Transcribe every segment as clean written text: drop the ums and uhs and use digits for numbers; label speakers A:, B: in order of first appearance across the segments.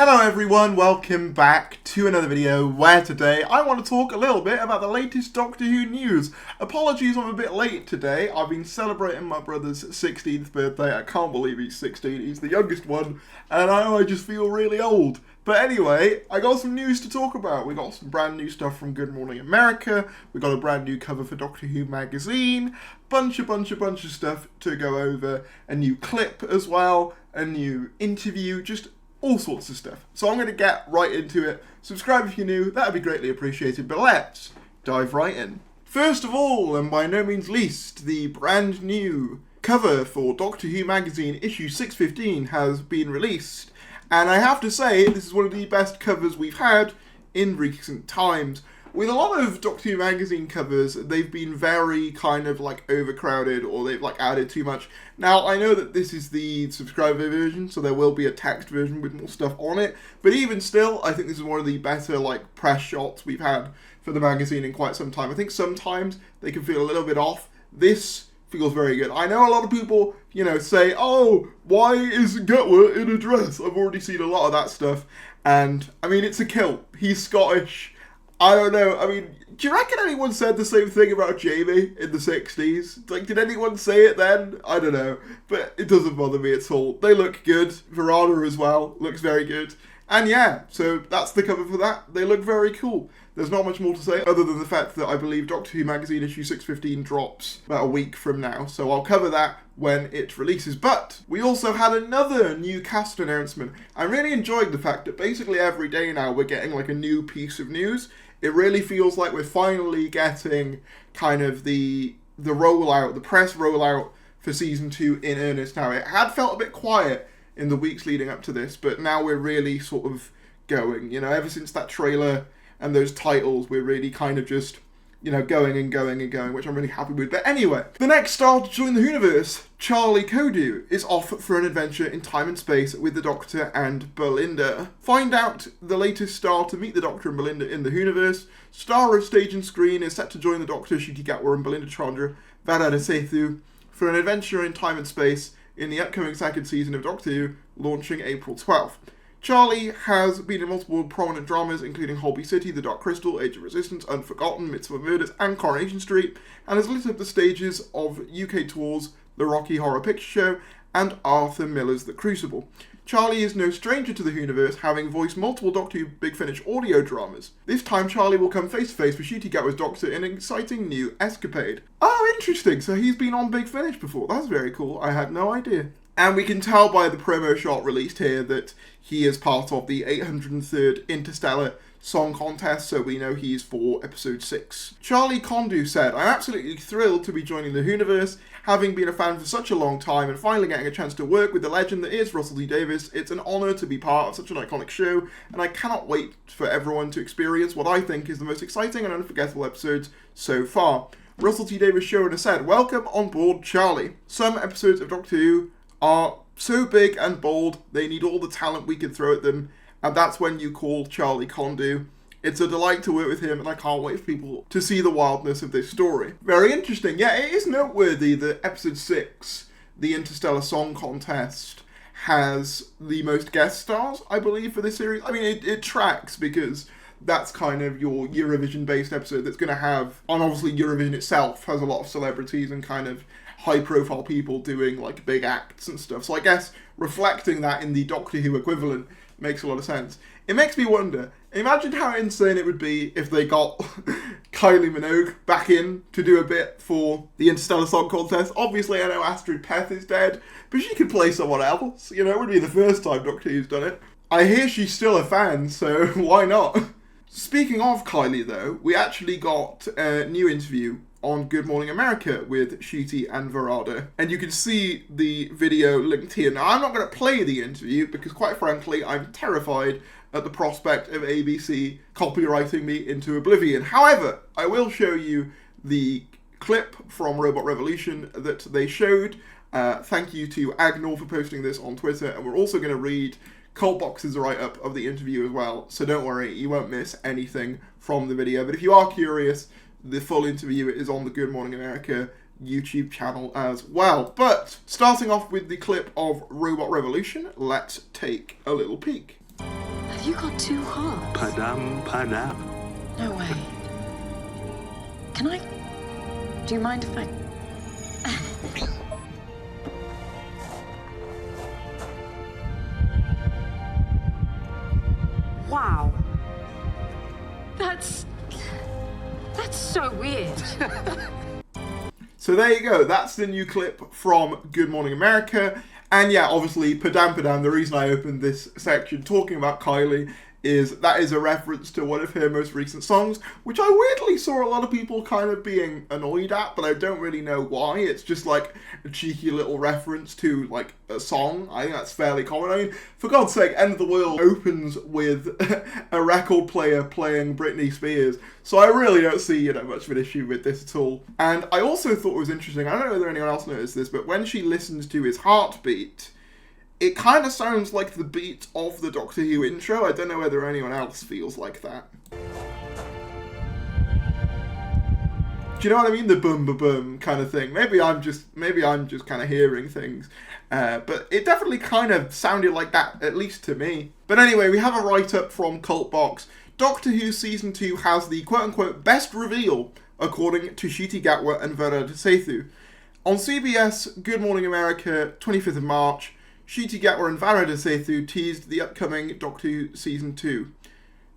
A: Hello everyone, welcome back to another video where today I want to talk a little bit about the latest Doctor Who news. Apologies I'm a bit late today, I've been celebrating my brother's 16th birthday. I can't believe he's 16, he's the youngest one, and I just feel really old. But anyway, I got some news to talk about. We got some brand new stuff from Good Morning America, we got a brand new cover for Doctor Who magazine, bunch of stuff to go over, a new clip as well, a new interview, just all sorts of stuff. So I'm going to get right into it. Subscribe if you're new, that would be greatly appreciated, but let's dive right in. First of all, and by no means least, the brand new cover for Doctor Who magazine issue 615 has been released. And I have to say, this is one of the best covers we've had in recent times. With a lot of Doctor Who magazine covers, they've been very kind of like overcrowded, or they've like added too much. Now, I know that this is the subscriber version, so there will be a text version with more stuff on it, but even still, I think this is one of the better like press shots we've had for the magazine in quite some time. I think sometimes they can feel a little bit off. This feels very good. I know a lot of people, say, oh, why is Gatwa in a dress? I've already seen a lot of that stuff, and I mean, it's a kilt. He's Scottish. I don't know, I mean, do you reckon anyone said the same thing about Jamie in the 60s? Like, did anyone say it then? I don't know, but it doesn't bother me at all. They look good. Varada as well looks very good. And yeah, so that's the cover for that. They look very cool. There's not much more to say other than the fact that I believe Doctor Who magazine issue 615 drops about a week from now, so I'll cover that when it releases. But we also had another new cast announcement. I really enjoyed the fact that basically every day now we're getting like a new piece of news. It really feels like we're finally getting kind of the rollout, the press rollout for season 2 in earnest now. It had felt a bit quiet in the weeks leading up to this, but now we're really sort of going, ever since that trailer and those titles, we're really kind of just, going and going and going, which I'm really happy with. But anyway, the next star to join the Whoniverse, Charlie Kodu, is off for an adventure in time and space with the Doctor and Belinda. Find out the latest star to meet the Doctor and Belinda in the Whoniverse. Star of stage and screen is set to join the Doctor, NCUTI GATWA and Belinda VARADA SETHU for an adventure in time and space in the upcoming second season of Doctor Who, launching April 12th. Charlie has been in multiple prominent dramas, including Holby City, The Dark Crystal, Age of Resistance, Unforgotten, Midsummer Murders, and Coronation Street, and has lit up the stages of UK tours The Rocky Horror Picture Show and Arthur Miller's The Crucible. Charlie is no stranger to the Whoniverse, having voiced multiple Doctor Who Big Finish audio dramas. This time Charlie will come face to face with NCUTI GATWA's Doctor in an exciting new escapade. Oh, interesting, so he's been on Big Finish before. That's very cool, I had no idea. And we can tell by the promo shot released here that he is part of the 803rd Interstellar Song Contest, so we know he's for episode 6. Charlie Kodu said, I'm absolutely thrilled to be joining the Whoniverse, having been a fan for such a long time and finally getting a chance to work with the legend that is Russell T Davies. It's an honour to be part of such an iconic show, and I cannot wait for everyone to experience what I think is the most exciting and unforgettable episodes so far. Russell T Davies showrunner said, welcome on board, Charlie. Some episodes of Doctor Who are so big and bold, they need all the talent we can throw at them, and that's when you call Charlie Kodu. It's a delight to work with him, and I can't wait for people to see the wildness of this story. Very interesting. Yeah, it is noteworthy that episode 6, the Interstellar Song Contest, has the most guest stars, I believe, for this series. I mean, it tracks because that's kind of your Eurovision-based episode that's going to have, and obviously Eurovision itself has a lot of celebrities and kind of high-profile people doing like big acts and stuff. So I guess reflecting that in the Doctor Who equivalent makes a lot of sense. It makes me wonder, imagine how insane it would be if they got Kylie Minogue back in to do a bit for the Interstellar Song Contest. Obviously, I know Astrid Peth is dead, but she could play someone else. It would be the first time Doctor Who's done it. I hear she's still a fan, so why not? Speaking of Kylie, though, we actually got a new interview on Good Morning America with NCUTI and Varada, and you can see the video linked here. Now, I'm not going to play the interview because, quite frankly, I'm terrified at the prospect of ABC copywriting me into oblivion. However, I will show you the clip from Robot Revolution that they showed. Thank you to Agnor for posting this on Twitter, and we're also going to read Coltbox's write-up of the interview as well, so don't worry, you won't miss anything from the video. But if you are curious, the full interview is on the Good Morning America YouTube channel as well. But starting off with the clip of Robot Revolution, let's take a little peek.
B: Have you got two hearts?
C: Padam, padam.
B: No way. Can I... Do you mind if I... Wow. That's so weird.
A: So there you go, that's the new clip from Good Morning America. And yeah, obviously, Padam Padam, the reason I opened this section talking about Kylie is that is a reference to one of her most recent songs, which I weirdly saw a lot of people kind of being annoyed at, but I don't really know why. It's just like a cheeky little reference to like a song. I think that's fairly common. I mean, for God's sake, End of the World opens with a record player playing Britney Spears, so I really don't see, much of an issue with this at all. And I also thought it was interesting, I don't know whether anyone else noticed this, but when she listens to his heartbeat, it kind of sounds like the beat of the Doctor Who intro. I don't know whether anyone else feels like that. Do you know what I mean? The boom ba boom kind of thing. Maybe I'm just kind of hearing things. But it definitely kind of sounded like that, at least to me. But anyway, we have a write-up from Cultbox. Doctor Who Season 2 has the quote-unquote best reveal, according to Ncuti Gatwa and Varada Sethu. On CBS Good Morning America, 25th of March, Ncuti Gatwa and Varada Sethu teased the upcoming Doctor Who Season 2.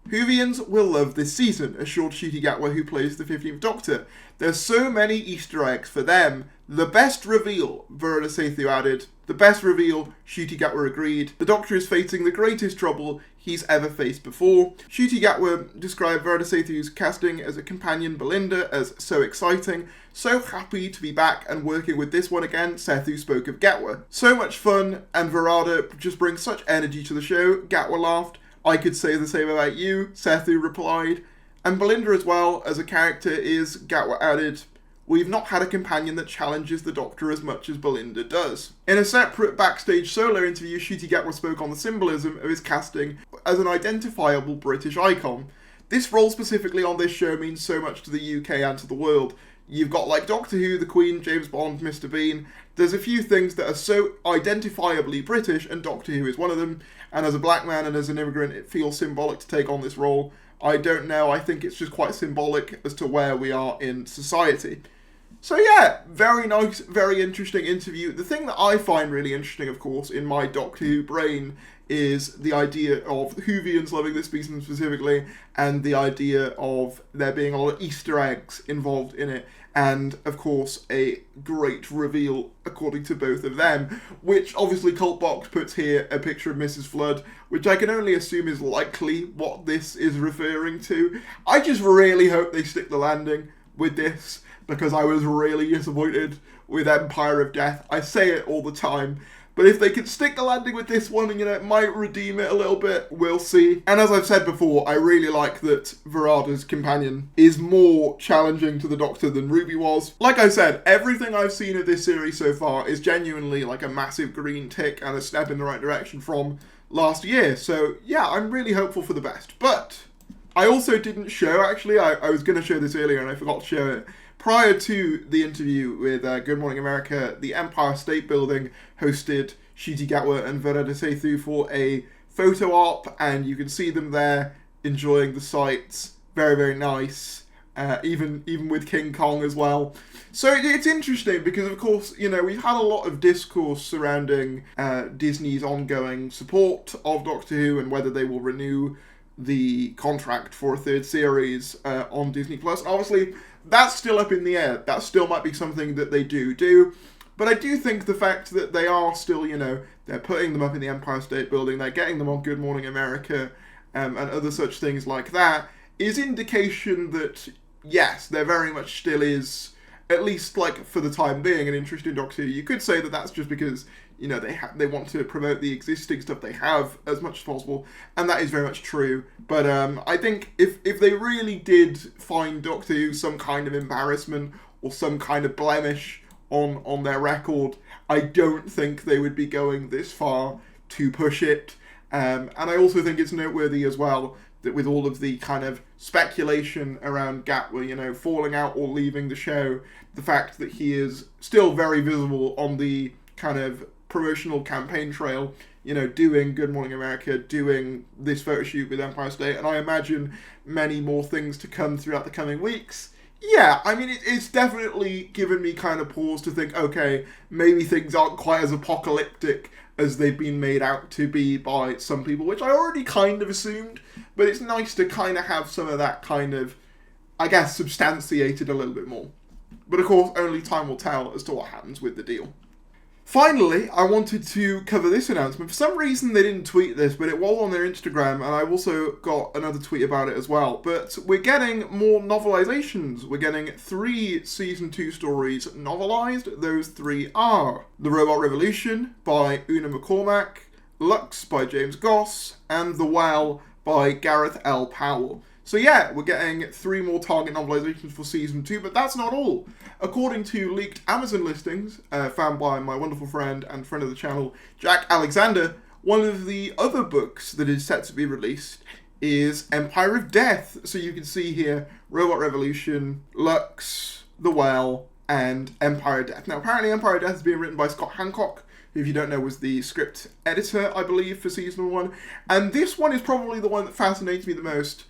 A: Whovians will love this season, assured Ncuti Gatwa, who plays the 15th Doctor. There's so many Easter eggs for them. The best reveal, Varada Sethu added. The best reveal, Ncuti Gatwa agreed. The Doctor is facing the greatest trouble he's ever faced before. Ncuti Gatwa described Varada Sethu's casting as a companion Belinda as so exciting. So happy to be back and working with this one again, Sethu spoke of Gatwa. So much fun, and Varada just brings such energy to the show, Gatwa laughed. I could say the same about you, Sethu replied. And Belinda as well, as a character, is, Gatwa added, we've not had a companion that challenges the Doctor as much as Belinda does. In a separate backstage solo interview, Ncuti Gatwa spoke on the symbolism of his casting as an identifiable British icon. This role specifically on this show means so much to the UK and to the world. You've got like Doctor Who, the Queen, James Bond, Mr. Bean. There's a few things that are so identifiably British, and Doctor Who is one of them. And as a black man and as an immigrant, it feels symbolic to take on this role. I don't know, I think it's just quite symbolic as to where we are in society. So yeah, very nice, very interesting interview. The thing that I find really interesting, of course, in my Doctor Who brain is the idea of Whovians loving this season specifically, and the idea of there being a lot of Easter eggs involved in it, and of course a great reveal according to both of them, which obviously Cultbox puts here a picture of Mrs. Flood, which I can only assume is likely what this is referring to. I just really hope they stick the landing with this, because I was really disappointed with Empire of Death. I say it all the time, but if they can stick the landing with this one, and it might redeem it a little bit, we'll see. And as I've said before, I really like that Varada's companion is more challenging to the Doctor than Ruby was. Like I said, everything I've seen of this series so far is genuinely like a massive green tick and a step in the right direction from last year. So yeah, I'm really hopeful for the best. But I also didn't show, actually, I was going to show this earlier and I forgot to show it. Prior to the interview with Good Morning America, the Empire State Building hosted Ncuti Gatwa and Varada Sethu for a photo op, and you can see them there enjoying the sights. Very, very nice. Even with King Kong as well. So it's interesting because, of course, we've had a lot of discourse surrounding Disney's ongoing support of Doctor Who and whether they will renew the contract for a third series on Disney+. Obviously, that's still up in the air. That still might be something that they do. But I do think the fact that they are still, they're putting them up in the Empire State Building, they're getting them on Good Morning America, and other such things like that, is indication that, yes, there very much still is, at least like for the time being, an interest in Doctor Who. You could say that that's just because, they want to promote the existing stuff they have as much as possible, and that is very much true. But I think if they really did find Doctor Who some kind of embarrassment or some kind of blemish on their record, I don't think they would be going this far to push it. And I also think it's noteworthy as well that with all of the kind of speculation around Gatwa, falling out or leaving the show, the fact that he is still very visible on the kind of promotional campaign trail, you know, doing Good Morning America, doing this photo shoot with Empire State, and I imagine many more things to come throughout the coming weeks. Yeah, I mean, it's definitely given me kind of pause to think, okay, maybe things aren't quite as apocalyptic as they've been made out to be by some people, which I already kind of assumed, but it's nice to kind of have some of that kind of, I guess, substantiated a little bit more. But of course, only time will tell as to what happens with the deal. Finally, I wanted to cover this announcement. For some reason, they didn't tweet this, but it was on their Instagram, and I also got another tweet about it as well. But we're getting more novelizations. We're getting 3 Season 2 stories novelized. Those 3 are The Robot Revolution by Una McCormack, Lux by James Goss, and The Well by Gareth L. Powell. So yeah, we're getting 3 more Target novelizations for Season 2, but that's not all. According to leaked Amazon listings, found by my wonderful friend and friend of the channel, Jack Alexander, one of the other books that is set to be released is Empire of Death. So you can see here, Robot Revolution, Lux, The Well, and Empire of Death. Now apparently Empire of Death is being written by Scott Hancock, who, if you don't know, was the script editor, I believe, for Season 1. And this one is probably the one that fascinates me the most.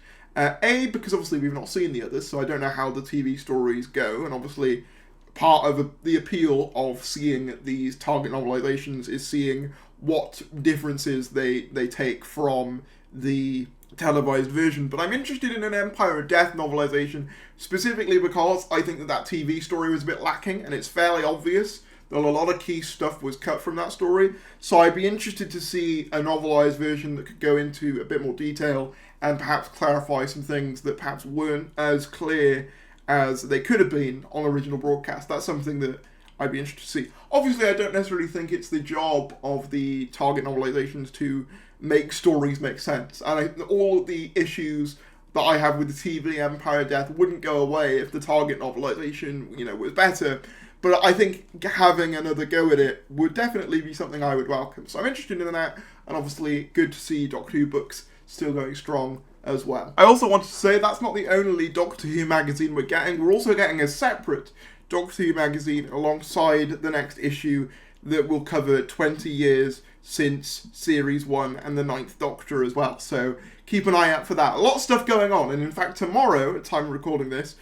A: Because obviously we've not seen the others, so I don't know how the TV stories go, and obviously part of the appeal of seeing these Target novelizations is seeing what differences they take from the televised version. But I'm interested in an Empire of Death novelization, specifically because I think that TV story was a bit lacking, and it's fairly obvious that a lot of key stuff was cut from that story. So I'd be interested to see a novelized version that could go into a bit more detail and perhaps clarify some things that perhaps weren't as clear as they could have been on original broadcast. That's something that I'd be interested to see. Obviously, I don't necessarily think it's the job of the Target novelizations to make stories make sense. And all the issues that I have with the TV Empire of Death wouldn't go away if the Target novelization, you know, was better. But I think having another go at it would definitely be something I would welcome. So I'm interested in that, and obviously good to see Doctor Who books still going strong as well. I also wanted to say that's not the only Doctor Who magazine we're getting. We're also getting a separate Doctor Who magazine alongside the next issue that will cover 20 years since Series 1 and the 9th Doctor as well. So keep an eye out for that. A lot of stuff going on, and in fact tomorrow, at the time of recording this,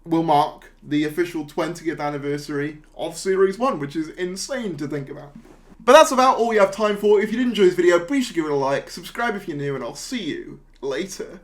A: will mark the official 20th anniversary of Series 1, which is insane to think about. But that's about all we have time for. If you did enjoy this video, please give it a like, subscribe if you're new, and I'll see you later.